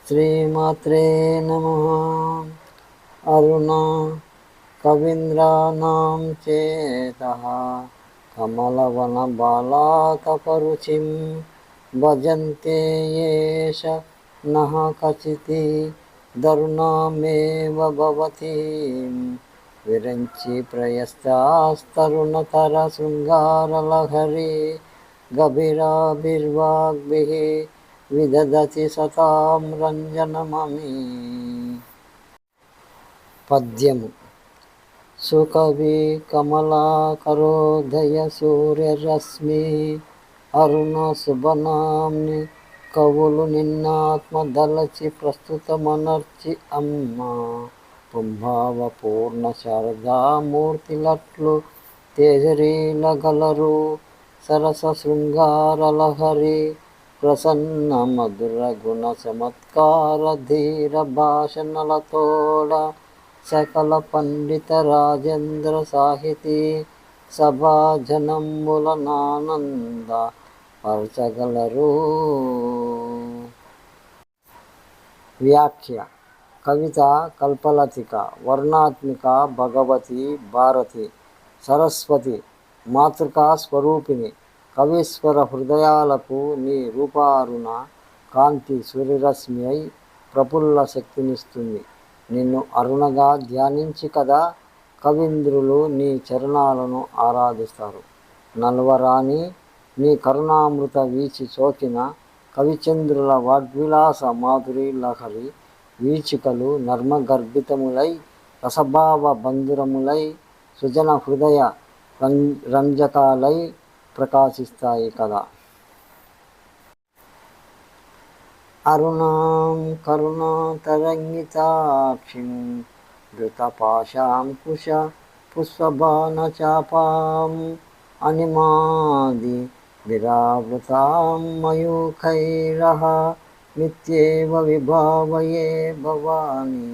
శ్రీమాత్రే నమః. అరుణ కవీంద్రాణం చేతః కమలవనబాలాతపరుచిం భజంతే యేష నః కచితి దరుణామేవ భవతి విరంచి ప్రయస్తాస్తరుణతర శృంగారలహరి గభీరాభిర్వాగ్భిః విదధతి సతాం రంజనమమి. పద్యము. సుకవి కమలాకరోదయ సూర్యరశ్మి అరుణ శుభనాంని కవులు నిన్నాత్మదలచి ప్రస్తుతమనర్చి అమ్మ పుంభావ పూర్ణ శారదామూర్తిలట్లు తేజరీల గలరు సరస శృంగారలహరి ప్రసన్న మధుర గుణ చమత్కార ధీర భాషణలతోడ సకల పండిత రాజేంద్ర సాహితీ సభాజనములనానంద పరచగలరు. వ్యాఖ్య. కవిత కల్పలతిక, వర్ణాత్మిక, భగవతి, భారతి, సరస్వతి, మాతృకా స్వరూపిణి, కవీశ్వర హృదయాలకు నీ రూపారుణ కాంతి సూర్యరశ్మి అయి ప్రఫుల్ల శక్తినిస్తుంది. నిన్ను అరుణగా ధ్యానించి కదా కవీంద్రులు నీ చరణాలను ఆరాధిస్తారు. నల్వరాని నీ కరుణామృత వీచి సోకిన కవిచంద్రుల వాగ్విలాస మాధురి లహరి వీచికలు నర్మగర్భితములై రసభావ బంధురములై సుజన హృదయ రంజకాలై ప్రకాశిస్తాయి కదా. అరుణాం కరుణాతరంగితాక్షిం ధృతపాశాంకుశ పుష్పబాణచాపాం అనిమాది విరావృతాం మయూఖైరః మిత్యేవ విభావయే భవానీ.